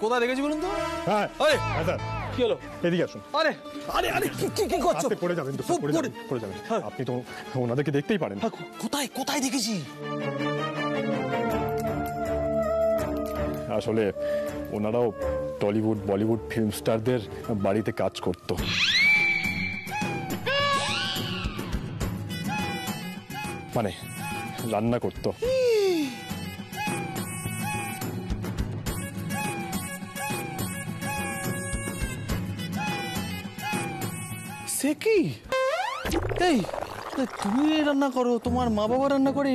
কোথায় দেখেছি বলুন তো? হ্যাঁ আরে স্যার কি হলো? এদিকে আসুন। আরে আরে আরে কি করছো? পড়ে যাবেন তো, পড়ে যাবেন। আপনি তো ওনাদেরকে দেখতেই পারেন। কোথায় কোথায় দেখেছি? আসলে ওনারাও টলিউড বলিউড ফিল্ম স্টারদের বাড়িতে কাজ করত। মানে রান্না করত। সে কি? এই তুমি রান্না করো, তোমার মা বাবা রান্না করে,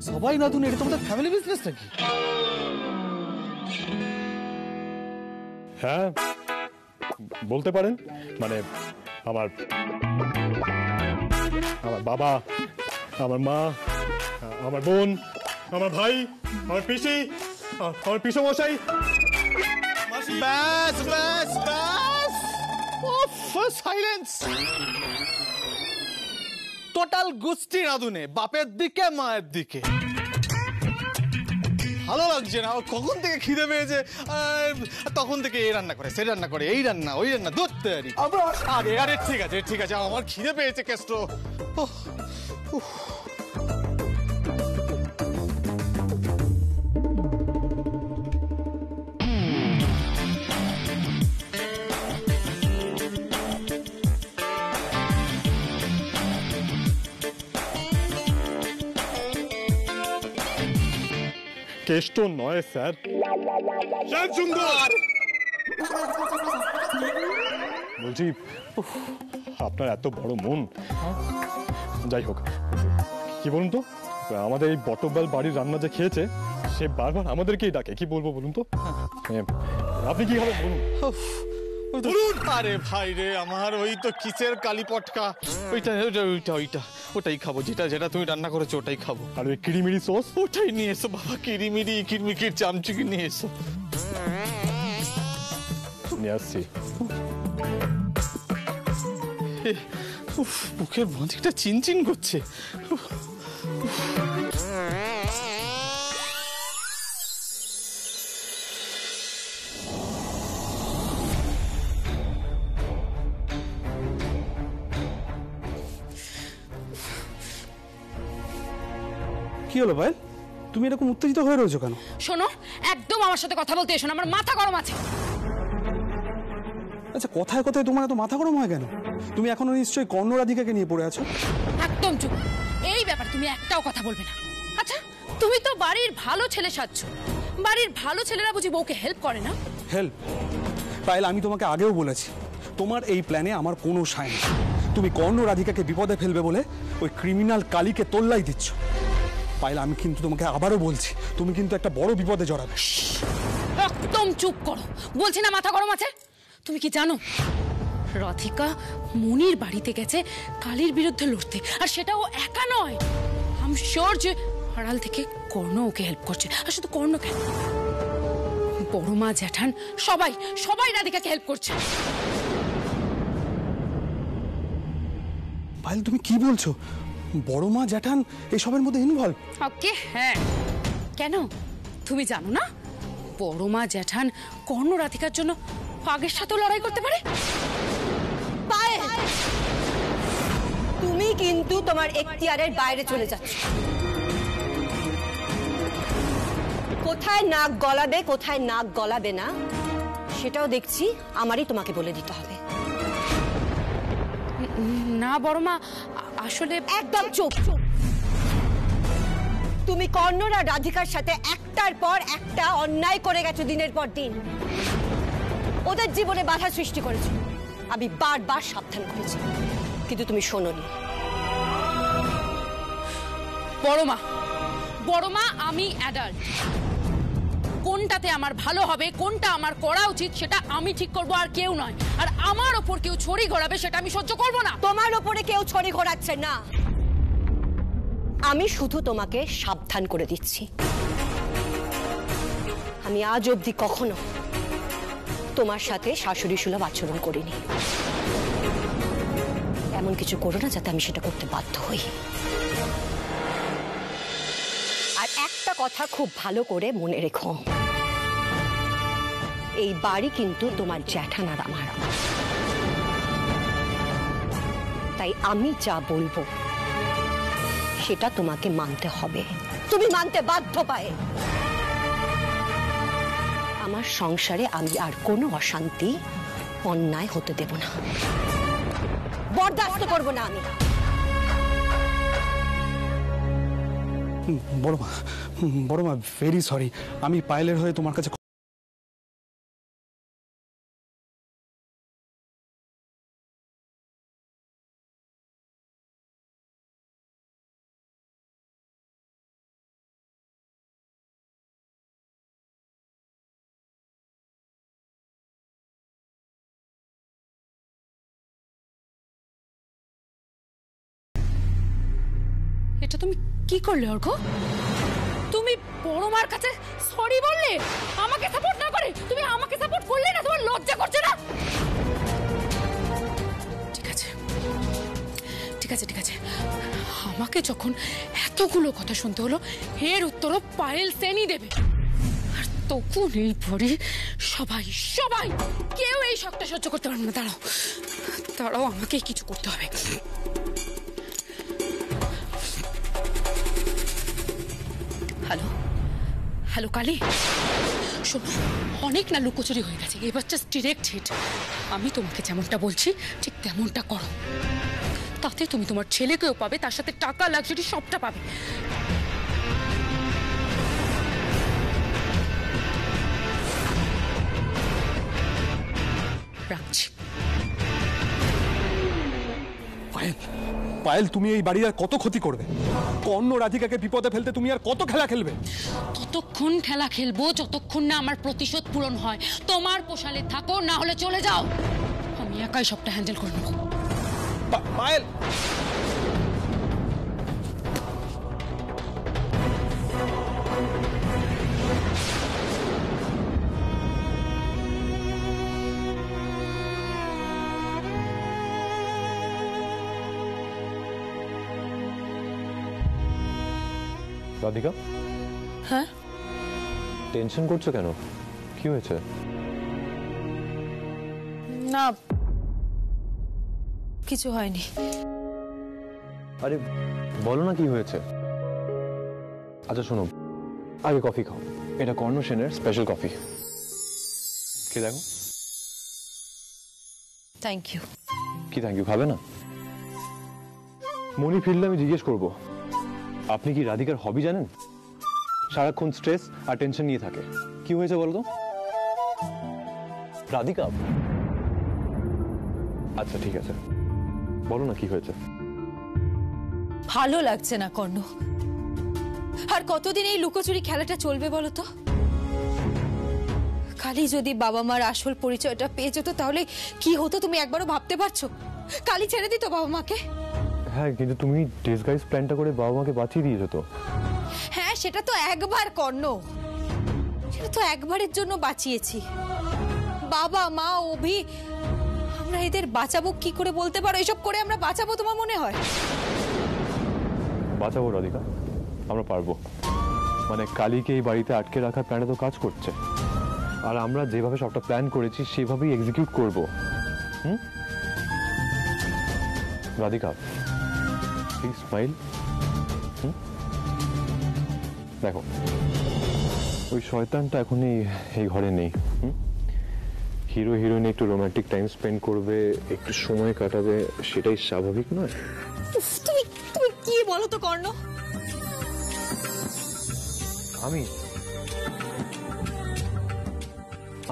সবাই না তুমি, এটা তোমাদের ফ্যামিলি বিজনেস নাকি? হ্যাঁ বলতে পারেন। মানে আমার বাবা, আমার মা, আমার বোন, আমার ভাই, আমার পিসি, আমার পিসমশাই। ব্যাস ব্যাস ব্যাস, সাইলেন্স। টোটাল গোষ্ঠী রাঁধুনে, বাপের দিকে মায়ের দিকে। ভালো লাগছে না, কখন থেকে খিদে পেয়েছে তখন থেকে এই রান্না করে, সেই রান্না করে, এই রান্না ওই রান্না, ধরতে আরে আরে ঠিক আছে ঠিক আছে, আমার খিদে পেয়েছে কেষ্ট। কেষ্ট নয় স্যার, বলছি আপনার এত বড় মন। যাই হোক, কি বলুন তো, আমাদের এই বটবাল বাড়ির রান্না যে খেয়েছে সে বারবার আমাদেরকেই ডাকে। কি বলবো বলুন তো? আপনি কি হবে বলুন? আরে ভাই রে আমার, ওই তো কিসের কালী পটকা, ওইটা ওইটা ওইটা ওটাই খাবো, যেটা যেটা তুমি রান্না করেছো ওটাই খাবো। আর ওই কিরিমিরি সস ওটাই নিয়ে এসো বাবা, কিরিমিরি কিরমিকির চামচুকি নিয়ে এসো। নিয়ে আসছি। মুখের মাঝিটা চিনচিন করছে। কি হলো ভাই, তুমি এরকম উত্তেজিত হয়ে রয়েছো কেন? শোনো, একদম আমার সাথে কথা বলতে এসো না, আমার মাথা গরম আছে। আচ্ছা, কথায় কথায় তোমার এত মাথা গরম হয় কেন? তুমি এখনো নিশ্চয়ই কর্ণ রাধিকাকে নিয়ে পড়ে আছো। একদম চুপ, এই ব্যাপারে তুমি একটাও কথা বলবে না। আচ্ছা, তুমি তো বাড়ির ভালো ছেলে সাজছ, বাড়ির ভালো ছেলেরা বুঝি বউকে হেল্প করে না? হেল্প? পায়েল, আমি তোমাকে আগেও বলেছি তোমার এই প্ল্যানে আমার কোনো সায় নেই। তুমি কর্ণ রাধিকাকে বিপদে ফেলবে বলে ওই ক্রিমিনাল কালীকে তোল্লাই দিচ্ছ। পায়েল, আমি কিন্তু তোমাকে আবারও বলছি, তুমি কিন্তু একটা বড় বিপদে জড়াবে। একদম চুপ করো, বলছি না মাথা গরম আছে। তুমি কি জানো রাধিকা মনির বাড়িতে গেছে কালীর বিরুদ্ধে লড়তে, আর সেটাও একা নয়। আমি শিওর যে আড়াল থেকে কর্ণ ওকে হেল্প করছে। আর শুধু কর্ণ কেন, বড় মা জ্যাঠান সবাই সবাই রাধিকাকে হেল্প করছে। পায়েল, তুমি কি বলছো? বড় মা জ্যাঠান এসবের মধ্যে ইনভলভ? ওকে, হ্যাঁ। কেন তুমি জানো না বড় মা জ্যাঠান কর্ণ রাধিকার জন্য আগের সাথেও লড়াই করতে পারে? পায়েল, তুমি কিন্তু তোমার এখতিয়ারের বাইরে চলে যাচ্ছ। কোথায় নাক গলাবে কোথায় নাক গলাবে না সেটাও দেখছি, আমারই তোমাকে বলে দিতে হবে। না বড় মা, আসলে একদম চুপ। তুমি কর্ণর আর রাধিকার সাথে একটার পর একটা অন্যায় করে গেছো, দিনের পর দিন ওদের জীবনে বাধা সৃষ্টি করেছো। আমি বারবার সাবধান করেছি, কিন্তু তুমি শোনোনি। বড় মা, আমি অ্যাডাল্ট। কোনটাতে আমার ভালো হবে, কোনটা আমার করা উচিত সেটা আমি ঠিক করব, আর কেউ নয়। আর আমার ওপর কেউ ছড়ি ঘোরাবে সেটা আমি সহ্য করব না। তোমার ওপরে কেউ ছড়ি ঘোরাচ্ছে না, আমি শুধু তোমাকে সাবধান করে দিচ্ছি। আমি আজ অবধি কখনো তোমার সাথে শাশুড়ি সুলভ আচরণ করিনি। এমন কিছু করো না যাতে আমি সেটা করতে বাধ্য হই। আর একটা কথা খুব ভালো করে মনে রেখো, এই বাড়ি কিন্তু তোমার জ্যাঠানার আমার, তাই আমি যা বলবো সেটা তোমাকে মানতে হবে, তুমি মানতে বাধ্য পায়ে। আমার সংসারে আমি আর কোনো অশান্তি অন্যায় হতে দেব না, বরদাস্ত করব না আমি। বড় মা ভেরি সরি, আমি পায়েলের হয়ে তোমার কাছে এটা তুমি কি করলে অর্ঘ? তুমি বড় মার কাছে সরি বললে, আমাকে সাপোর্ট না করে তুমি আমাকে সাপোর্ট করলে না? তোমার লজ্জা করছে না? ঠিক আছে ঠিক আছে ঠিক আছে, আমাকে যখন এতগুলো কথা শুনতে হলো এর উত্তরও পায়েল সেনই দেবে। আর তখন এই পরে সবাই সবাই কেউ এই শখটা সহ্য করতে পারবে না। দাঁড়াও দাঁড়াও, আমাকে কিছু করতে হবে। হ্যালো হ্যালো কালী, শোনো, অনেক না লুকোচুরি হয়ে গেছে, এবার জাস্ট ডিরেক্ট হিট। আমি তোমাকে যেমনটা বলছি ঠিক তেমনটা করো, তাতে তুমি তোমার ছেলেকেও পাবে, তার সাথে টাকা লাক্সারি সবটা পাবে। রাখছি। পায়েল, তুমি এই বাড়ির আর কত ক্ষতি করবে? কর্ণ রাধিকাকে বিপদে ফেলতে তুমি আর কত খেলা খেলবে? ততক্ষণ খেলা খেলবো যতক্ষণ না আমার প্রতিশোধ পূরণ হয়। তোমার পোষালে থাকো, না হলে চলে যাও, আমি একাই সবটা হ্যান্ডেল করে নেবো। পায়েল, রাধিকা, হ্যাঁ টেনশন করছো কেন? কি হয়েছে? না কিছু হয়নি। আরে বলো না কি হয়েছে। আচ্ছা শোনো, আগে কফি খাও, এটা কর্ণ সেনের স্পেশাল কফি। কি দেখো? Thank you. কি থ্যাংক ইউ? খাবে না? মনি ফিরলে আমি জিজ্ঞেস করবো, আপনি কি রাধিকার হবি জানেন? সারাক্ষণ স্ট্রেস আর টেনশন নিয়ে থাকে। কি হয়েছে বলো তো রাধিকা? আচ্ছা ঠিক আছে, বলো না কি হয়েছে। ভালো লাগছে না কর্ণ, আর কতদিন এই লুকোচুরি খেলাটা চলবে বলো তো? কালী যদি বাবা মার আসল পরিচয়টা পেয়ে যেত তাহলে কি হতো তুমি একবারও ভাবতে পারছো? কালী ছেড়ে দিত বাবা মাকে? হ্যাঁ, কিন্তু তুমি ডিসগাইজ প্ল্যানটা করে বাবা মাকে বাঁচিয়ে দিয়েছো তো। হ্যাঁ সেটা তো একবার কর্ণ, সেটা তো একবারের জন্য বাঁচিয়েছি। বাবা মা অভি, আমরা এদের বাঁচাবো কি করে বলতে পারো? এসব করে আমরা বাঁচাবো তোমার মনে হয়? বাঁচাবো রাধিকা, আমরা পারবো। মানে কালীকে এই বাড়িতে আটকে রাখার প্ল্যানটা তো কাজ করছে, আর আমরা যেভাবে সবটা প্ল্যান করেছি সেভাবেই এক্সিকিউট করব। Radhika please smile. দেখো, ওই শয়তানটা এখন এই ঘরে নেই। হিরো হিরোইন একটু রোমান্টিক টাইম স্পেন্ড করবে, একটু সময় কাটাবে, সেটাই স্বাভাবিক নয়? তুমি তুমি কি বলো তো কর্ণ?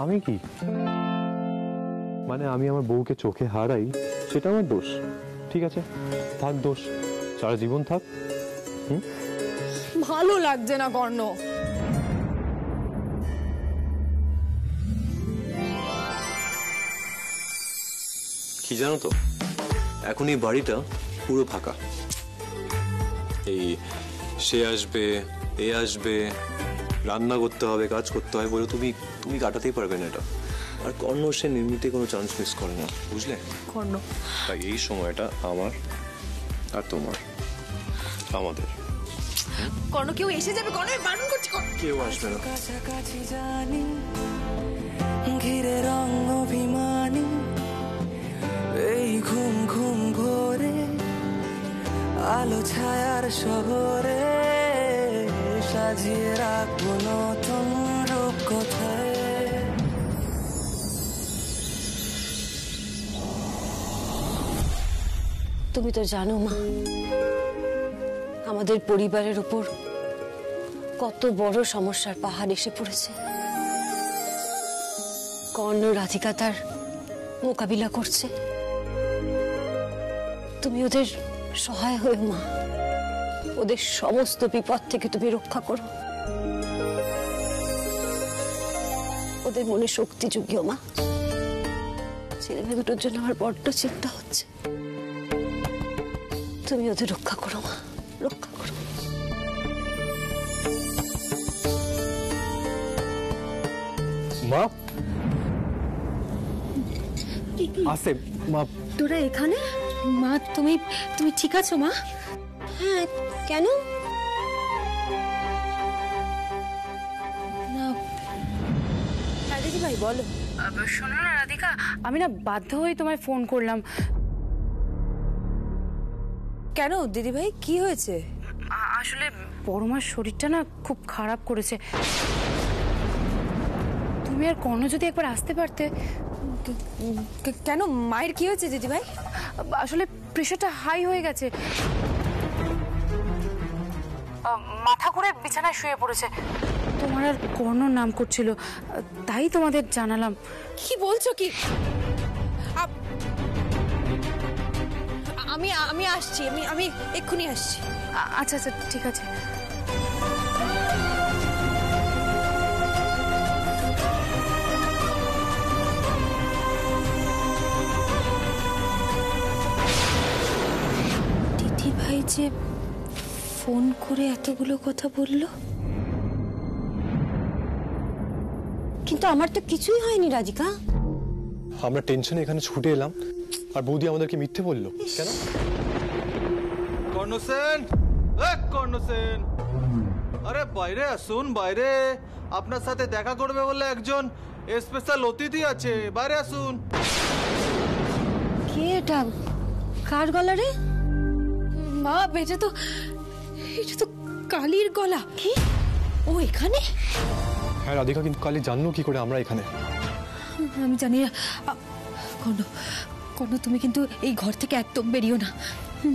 আমি কি মানে আমি আমার বউকে চোখে হারাই, সেটা আমার দোষ। ঠিক আছে, থাক দোষ, সারা জীবন থাক। ভালো লাগছে না কর্ণ। কি জানো তো, এখন এই বাড়িটা পুরো ফাঁকা। এই সে আসবে, এ আসবে, রান্না করতে হবে, কাজ করতে হবে বলে তুমি তুমি কাটাতেই পারবে না এটা। আর কর্ণ সে এমনিতে কোনো চান্স মিস করে না, বুঝলে কর্ণ? তাই এই সময়টা আমার আর তোমার, আমাদের। কর্ণ কেউ এসে যাবে, কর্ণ বারণ করছি। কেউ আসবে না। আর শহরে সাজিয়ে রাখবো নতুন রূপকথায়। তুমি তো জানো মা, আমাদের পরিবারের উপর কত বড় সমস্যার পাহাড় এসে পড়েছে। কর্ণ রাধিকা তার মোকাবিলা করছে, তুমি ওদের সহায় হয়ে মা, ওদের সমস্ত বিপদ থেকে তুমি রক্ষা করো, ওদের মনে শক্তি জুগিও মা। ছেলে মেয়ে দুটোর জন্য আমার বড্ড চিন্তা হচ্ছে, তুমি ওদের রক্ষা করো মা, রক্ষা করো। মা আসে মা। তোরা এখানে? মা তুমি ঠিক আছো মা? হ্যাঁ, কেন? না দিদি ভাই বলো। শোনো না রাধিকা, আমি না বাধ্য হয়ে তোমায় ফোন করলাম। কেন দিদি ভাই, কি হয়েছে? আসলে বড়মার শরীরটা না খুব খারাপ করেছে। তুমি আর কর্ণ যদি একবার আসতে পারতে। কেন, মায়ের কি হয়েছে দিদি ভাই? আসলে প্রেশারটা হাই হয়ে গেছে, মাথা ঘুরে বিছানায় শুয়ে পড়েছে। তোমার আর কর্ণ নাম করছিল, তাই তোমাদের জানালাম। কি বলছো কি? আমি আসছি, আমি এক্ষুনি আসছি। আচ্ছা আচ্ছা ঠিক আছে। দিদি ভাই যে ফোন করে এতগুলো কথা বললো, কিন্তু আমার তো কিছুই হয়নি রাধিকা। আমরা টেনশনে এখানে ছুটে এলাম আর বৌদি আমাদেরকে মিথ্যে বললো কেন? কর্ণ সেন, কর্ণ সেন, আরে বাইরে আসুন, বাইরে আপনার সাথে দেখা করবে বলে একজন স্পেশাল অতিথি আছে, বাইরে আসুন। কে এটা? কার গলা রে? মা এটা তো কালীর গলা। কি ও এখানে? হ্যাঁ রাধিকা, কিন্তু কালি জানলো কি করে আমরা এখানে? আমি জানি না। কর্ণ তুমি কিন্তু এই ঘর থেকে একদম বেরিও না।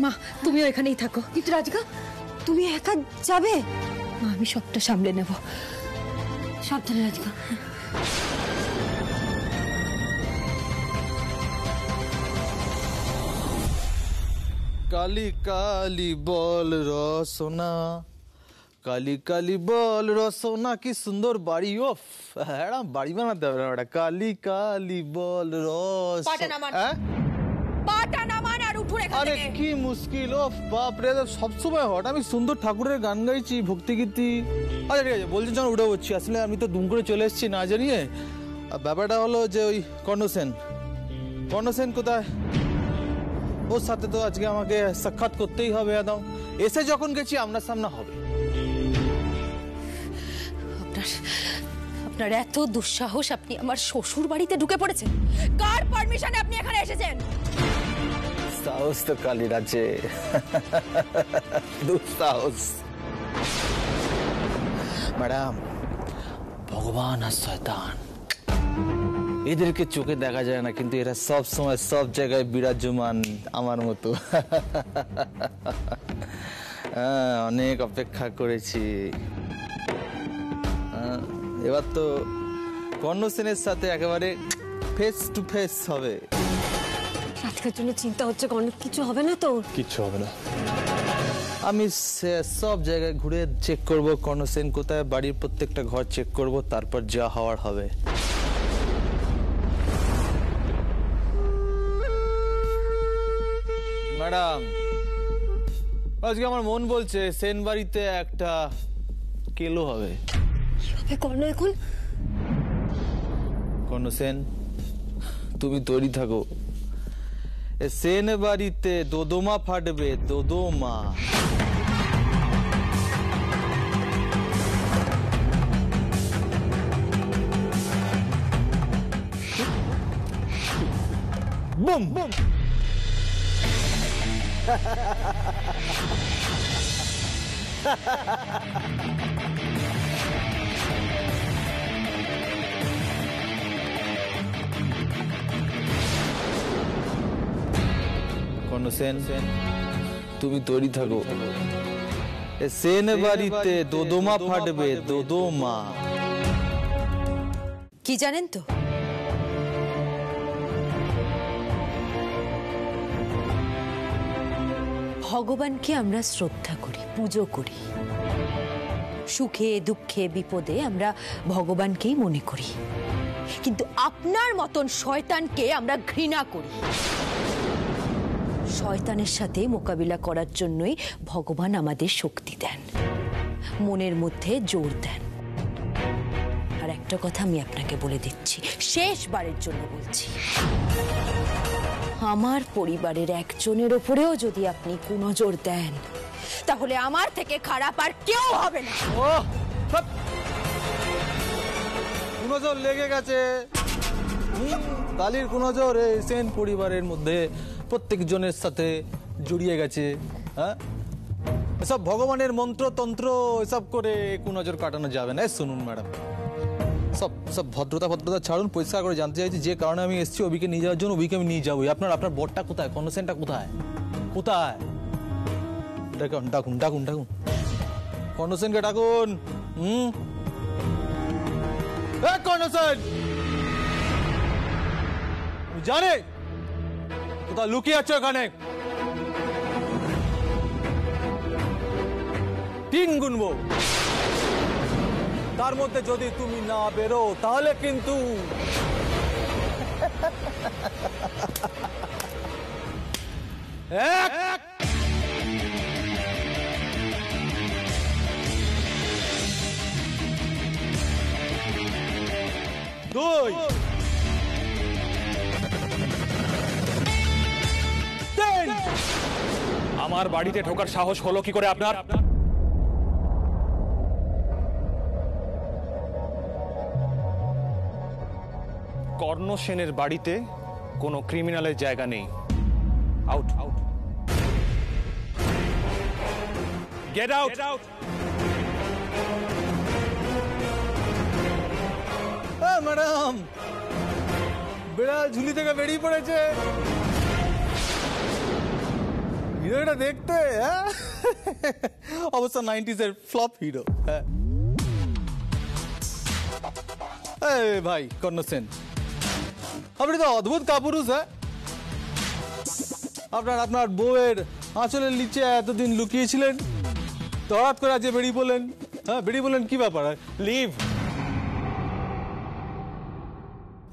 মা তুমিও এখানেই থাকো। কিন্তু রাধিকা, তুমি একা যাবে? মা আমি সবটা সামলে নেব। সাবধানে রাধিকা। কালি কালি বল রসোনা, কালি কালি বল রসোনা, কি সুন্দর বাড়ি। ও হ্যাঁ, বাড়ি বানাতে হবে না। কালি কালি বল আরে কি মুশকিল। ও বাপ রে, সবসময় হট। আমি সুন্দর ঠাকুরের গান গাইছি, ভক্তি গীতি। আচ্ছা ঠিক আছে, বলছি যখন উঠে পড়ছি। আসলে আমি তো দুম করে চলে এসেছি না জানিয়ে। ব্যাপারটা হলো যে ওই কর্ণ সেন কোথায়? ওর সাথে তো আজকে আমাকে সাক্ষাৎ করতেই হবে একদম। এসে যখন গেছি আপনার সামনে হবে। আপনার এত দুঃসাহস, আপনি আমার শ্বশুর বাড়িতে ঢুকে পড়েছেন? কার পারমিশনে আপনি এখানে এসেছেন? সাহস তো কালির আছে, দুঃসাহস। ম্যাডাম, ভগবান আর শয়তান এদেরকে চোখে দেখা যায় না, কিন্তু এরা সব সময় সব জায়গায় বিরাজমান আমার মতো। অনেক অপেক্ষা করেছি। এবার তো কর্ণ সেনের সাথে একেবারে ফেস টু ফেস হবে। রাধিকার জন্য চিন্তা হচ্ছে। কর্ণ কিছু হবে না তো? কিচ্ছু হবে না। আমি সব জায়গায় ঘুরে চেক করব কর্ণ সেন কোথায়, বাড়ির প্রত্যেকটা ঘর চেক করব, তারপর যা হওয়ার হবে। ম্যাডাম, আজকে আমার মন বলছে সেন বাড়িতে একটা কেলো হবে। কর্ণ এখন? কর্ণ সেন, তুমি তৈরি থাকো। সেন বাড়িতে দোদমা ফাটবে, দোদমা। Boom boom. সেন, তুমি তৈরি থাকো, সেন বাড়িতে দোদমা ফাটবে, দোদমা। কি জানেন তো, ভগবানকে আমরা শ্রদ্ধা করি, পুজো করি। সুখে দুঃখে বিপদে আমরা ভগবানকেই মনে করি, কিন্তু আপনার মতন শয়তানকে আমরা ঘৃণা করি। শয়তানের সাথে মোকাবিলা করার জন্যই ভগবান আমাদের শক্তি দেন, মনের মধ্যে জোর দেন। আর একটা কথা আমি আপনাকে বলে দিচ্ছি, শেষবারের জন্য বলছি, আমার পরিবারের একজনের ওপরেও যদি আপনি কুনজর দেন, তাহলে আমার থেকে খারাপ আর কেউ হবে না। কুনজর লেগে গেছে, কালীর কুনজর এই সেন পরিবারের মধ্যে প্রত্যেকজনের সাথে জড়িয়ে গেছে। হ্যাঁ, এসব ভগবানের মন্ত্রতন্ত্র এসব করে কুনজর কাটানো যাবে না। শুনুন ম্যাডাম, সব ভদ্রতা ছাড়ুন, পরিষ্কার করে জানতে চাইছি যে কারণে আমি এসেছি অভিকে নিয়ে যাওয়ার জন্য। অভিকে আমি নিয়ে যাবো। আপনার বরটা কোথায়? কর্ণসেনটা কোথায়? ডাকুন কর্ণসেনকে ডাকুন। কর্ণসেন জানে কোথায় লুকিয়ে আছে? ওখানে 3 গুনবো, তার মধ্যে যদি তুমি না বেরো তাহলে কিন্তু এক, 2, 3। আমার বাড়িতে ঢোকার সাহস হলো কি করে আপনার? কর্ণ সেনের বাড়িতে কোনো ক্রিমিনালের জায়গা নেই। আউট। Get out. ম্যাডাম, বিড়াল ঝুলি থেকে বেরিয়ে পড়েছে। হিরোটা দেখতে অবশ্য 90s এর ফ্লপ হিরো। ভাই কর্ণসেন, আপনি তো অদ্ভুত কাপুরুষ। আপনার বউয়ের আঁচলের নিচে এতদিন লুকিয়েছিলেন, তো হঠাৎ করে আজকে বেরিয়ে বললেন। বেরিয়ে বললেন কি ব্যাপার? লিভ,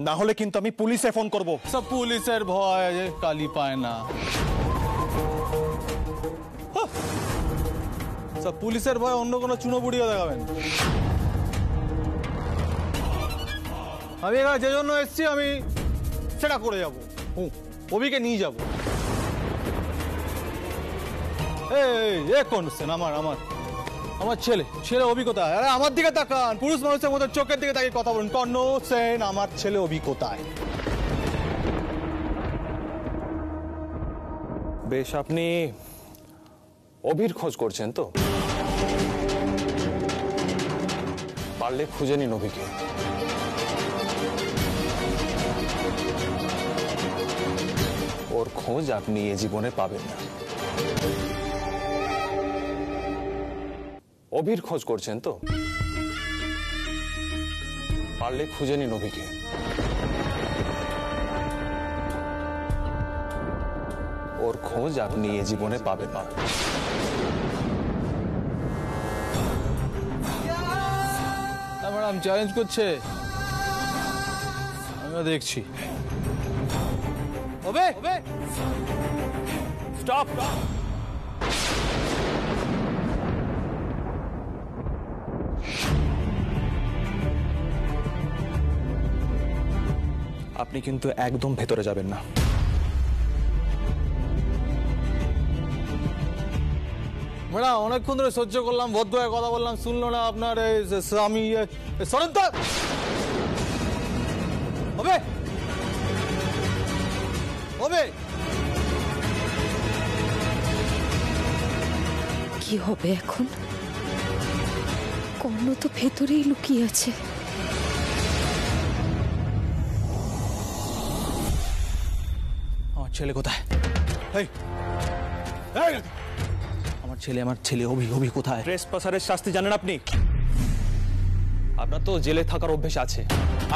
না হলে কিন্তু আমি পুলিশে ফোন করব। সব পুলিশের ভয় কালি পায় না। সব পুলিশের ভয় অন্য কোনো চুনো বুড়িও দেখাবেন। আমি এখানে যে জন্য এসেছি আমি সেটা করে যাবো, অভিকে নিয়ে যাবো। কোন সেন? আমার ছেলে অভিজ্ঞতা। আরে আমার দিকে তাকান, পুরুষ মানুষের মতো চোখের দিকে তাকিয়ে কথা বলুন। কর্ণ সেন আমার ছেলে অভিজ্ঞতায়। বেশ, আপনি অভির খোঁজ করছেন তো? পারলে খুঁজে নিন অভিকে। ওর খোঁজ আপনি এ জীবনে পাবেন না। অভির খোঁজ করছেন তো? পারলে খুঁজে নিন অভিকে। ওর খোঁজ আপনি এ জীবনে পাবেন না। ম্যাডাম চ্যালেঞ্জ করছে, আমিও দেখছি। হবে স্টপ। আপনি কিন্তু একদম ভেতরে যাবেন না। ম্যাডাম অনেকক্ষণ ধরে সহ্য করলাম, ভদ্র হয়ে কথা বললাম, শুনলো না আপনার স্বামী। সরন্ত হবে কি হবে এখন? কর্ণ তো ভেতরেই লুকিয়ে আছে। আমার ছেলে কোথায়? এই, এই, আমার ছেলে অভি কোথায়? ট্রেসপাসারের শাস্তি জানেন আপনি? আপনার তো জেলে থাকার অভ্যেস আছে,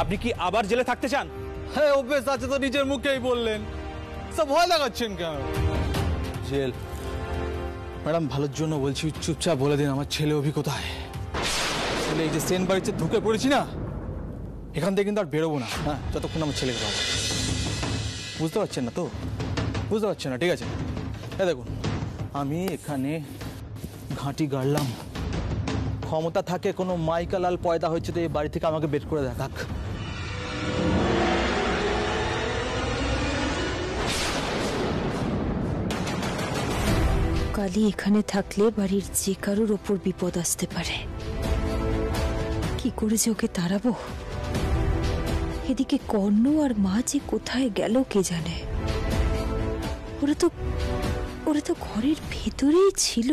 আপনি কি আবার জেলে থাকতে চান? হ্যাঁ অভ্যেস আছে তো নিজের মুখেই বললেন, সব ভয় লাগাচ্ছেন কেন? জেল ম্যাডাম ভালোর জন্য বলছি, চুপচাপ বলে দিন আমার ছেলে অভি কোথায়। ছেলে এই যে সেন বাড়িতে ঢুকে পড়েছি না, এখান থেকে কিন্তু আর বেরোবো না, হ্যাঁ যতক্ষণ আমার ছেলেকে পাবো। বুঝতে পারছেন না তো? বুঝতে পারছেন না, ঠিক আছে। হ্যাঁ দেখুন, আমি এখানে ঘাঁটি গাড়লাম, ক্ষমতা থাকে কোনো মাইকা লাল পয়দা হয়েছে তো এই বাড়ি থেকে আমাকে বের করে দেখাক। কালী এখানে থাকলে বাড়ির যে কারোর ওপর বিপদ আসতে পারে। কি করে যে ওকে তাড়াবো? এদিকে কর্ণ আর মা যে কোথায় গেল কে জানে। ওরা তো ঘরের ভেতরেই ছিল।